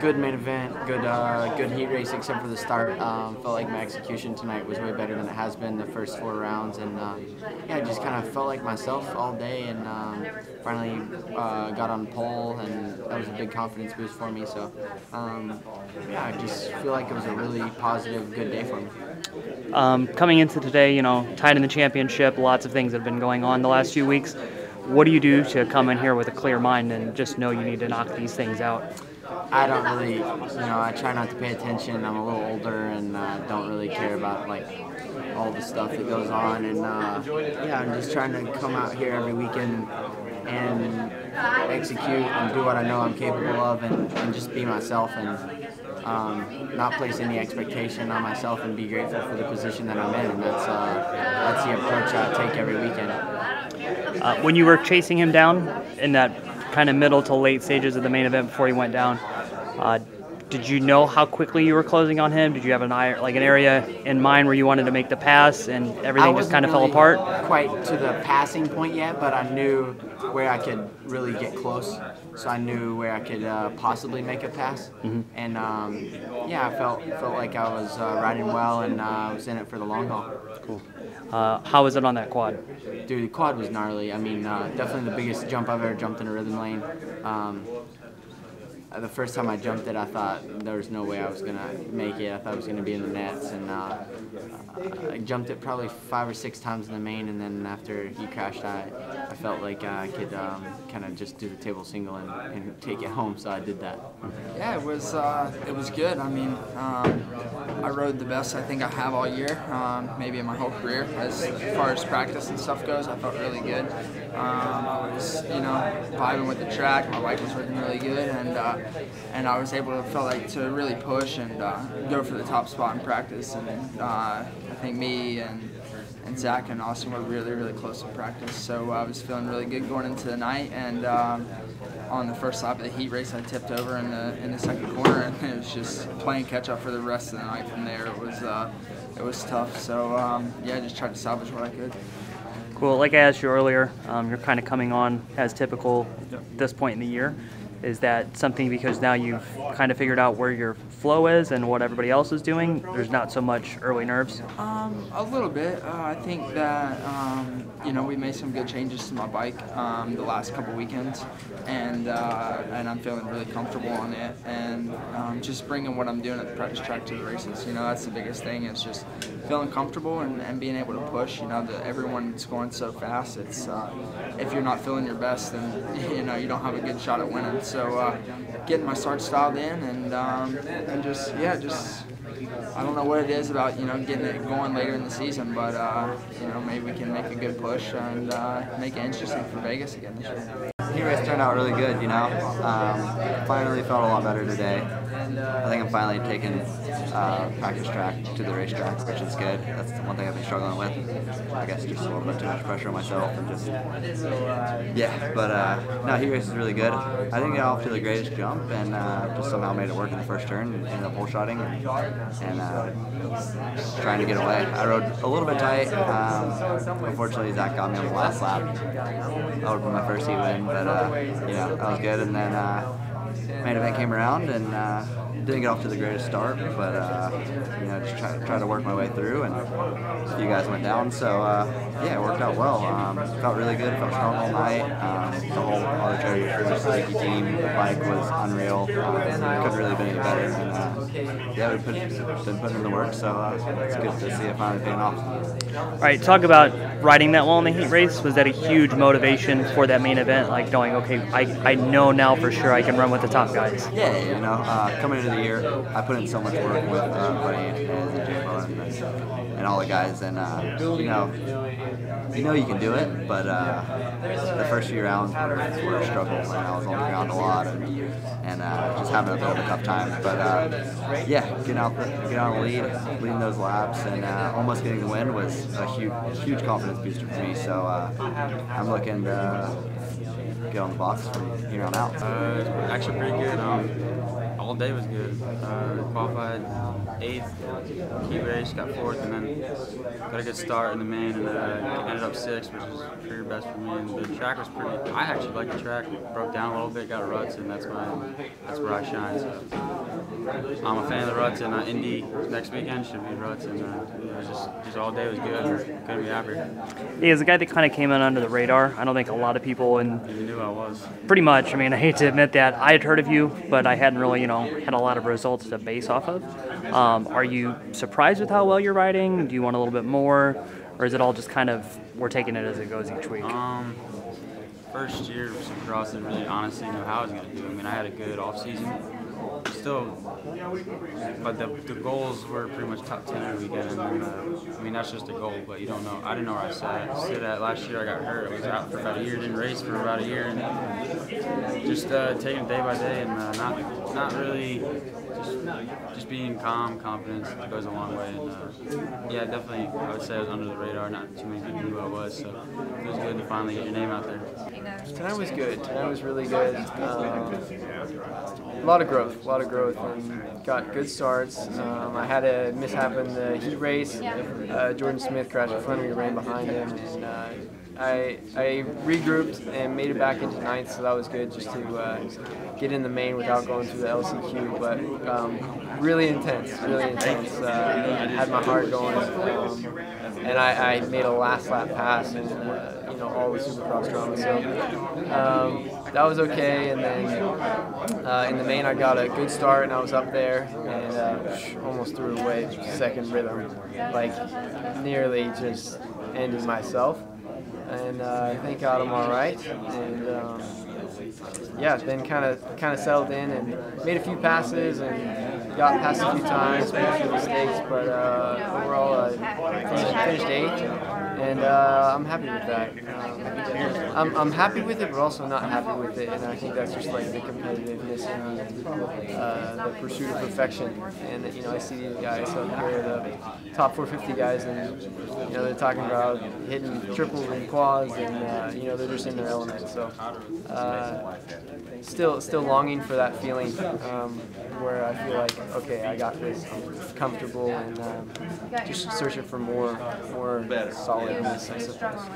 Good main event, good heat race except for the start. Felt like my execution tonight was way better than it has been the first 4 rounds, and yeah, I just kind of felt like myself all day, and finally got on pole, and that was a big confidence boost for me. So yeah, I just feel like it was a really positive, good day for me. Coming into today, tied in the championship, lots of things have been going on the last few weeks. What do you do to come in here with a clear mind and just know you need to knock these things out? I don't really, I try not to pay attention. I'm a little older and don't really care about like all the stuff that goes on. And yeah, I'm just trying to come out here every weekend and execute and do what I know I'm capable of, and just be myself, and not place any expectation on myself, and be grateful for the position that I'm in. And that's the approach I take every weekend. When you were chasing him down in that kind of middle to late stages of the main event before he went down, did you know how quickly you were closing on him? Did you have an area in mind where you wanted to make the pass, and everything just kind of fell apart? Quite to the passing point yet, but I knew where I could really get close. So I knew where I could possibly make a pass, and yeah, I felt like I was riding well, and I was in it for the long haul. Cool. How was it on that quad? Dude, the quad was gnarly. I mean, definitely the biggest jump I've ever jumped in a rhythm lane. The first time I jumped it, I thought there was no way I was going to make it. I thought it was going to be in the nets, and I jumped it probably 5 or 6 times in the main, and then after he crashed, I felt like I could kind of just do the table single and take it home, so I did that. Yeah, it was good. I mean, I rode the best I think I have all year, maybe in my whole career. As far as practice and stuff goes, I felt really good. I was, vibing with the track. My bike was working really good, and I was able to really push and go for the top spot in practice. And I think me and Zach and Austin were really, really close in practice. So I was feeling really good going into the night. And on the first lap of the heat race, I tipped over in the second corner, and it was just playing catch up for the rest of the night from there. It was tough. So yeah, I just tried to salvage what I could. Cool. Like I asked you earlier, you're kind of coming on as typical at this point in the year. Is that something because now you've kind of figured out where your flow is and what everybody else is doing? There's not so much early nerves? A little bit. I think that, we made some good changes to my bike the last couple weekends, and I'm feeling really comfortable on it, and just bringing what I'm doing at the practice track to the races. That's the biggest thing, is just feeling comfortable and being able to push. Everyone's going so fast. It's if you're not feeling your best, then you don't have a good shot at winning. So getting my start styled in, and just I don't know what it is about getting it going later in the season, but maybe we can make a good push and make it interesting for Vegas again this year. Heat race turned out really good, finally felt a lot better today. I think I'm finally taking practice track to the racetrack, which is good. That's the one thing I've been struggling with. I guess just a little bit too much pressure on myself, and just, yeah, but no, heat race is really good. I didn't get off to the greatest jump, and just somehow made it work in the first turn, and ended up hole shotting, and trying to get away. I rode a little bit tight. Unfortunately, Zach got me on the last lap. That would have been my first heat win, but that was good. And then main event came around, and didn't get off to the greatest start, but just try to work my way through, and you guys went down, so yeah, it worked out well. Felt really good, felt strong all night. The whole arbitrary Suzuki team, the bike was unreal. Couldn't really been any better, and yeah, we've been putting in the work, so it's good to see it finally paying off. All right, talk about riding that well in the heat race. Was that a huge motivation for that main event, like knowing, okay, I know now for sure I can run with the top guys? Yeah, coming into the year, I put in so much work with Buddy and J-Mo and all the guys, and you can do it, but the first few rounds were a struggle, and I was on the ground a lot, and just having a bit of a tough time. But yeah, getting out the lead, leading those laps, and almost getting the win was a huge confidence booster for me. So I'm looking to get on the box from here on out. Actually pretty good. I All day was good. Qualified 8th, heat race, got 4th, and then got a good start in the main, and ended up 6th, which was career best for me. And the track was pretty. I actually liked the track. Broke down a little bit, got ruts, and that's where I shine. So I'm a fan of the ruts, and Indy next weekend should be ruts, and just all day was good. Couldn't be happier. He is a guy that kind of came in under the radar. I don't think a lot of people You knew I was. pretty much. I mean, I hate to admit that. I had heard of you, but I hadn't really, had a lot of results to base off of. Are you surprised with how well you're riding? Do you want a little bit more? Or is it all just kind of, we're taking it as it goes each week? First year of Supercross, didn't really honestly know how I was going to do. I mean, I had a good off season. Still, but the goals were pretty much top 10 every weekend. And I mean, that's just a goal, but you don't know. I didn't know where I sit at. Last year I got hurt. I was out for about a year, didn't race for about a year, and just taking it day by day, and not really just being calm, confidence goes a long way. And yeah, definitely, I would say I was under the radar. Not too many people knew who I was, so it was good to finally get your name out there. Tonight was good. Tonight was really good. A lot of growth, and got good starts. I had a mishap in the heat race. Jordan Smith crashed in front of me, ran behind him, and I regrouped and made it back into 9th, so that was good just to get in the main without going through the LCQ. But really intense. Had my heart going, and I made a last lap pass, and all the Supercross drama. So that was okay. And then in the main, I got a good start, and I was up there, and almost threw away second rhythm, like nearly just ended myself. And thank God I'm all right. And yeah, then kind of settled in and made a few passes and got past a few times, made a few mistakes, but overall finished 8th. And I'm happy with that. I'm happy with it, but also not happy with it. And I think that's just like the competitiveness and the pursuit of perfection. And I see these guys up here, the top 450 guys, and they're talking about hitting triples and quads, and they're just in their element. So still longing for that feeling where I feel like, okay, I got this, I'm comfortable, and just searching for more solidness, I suppose.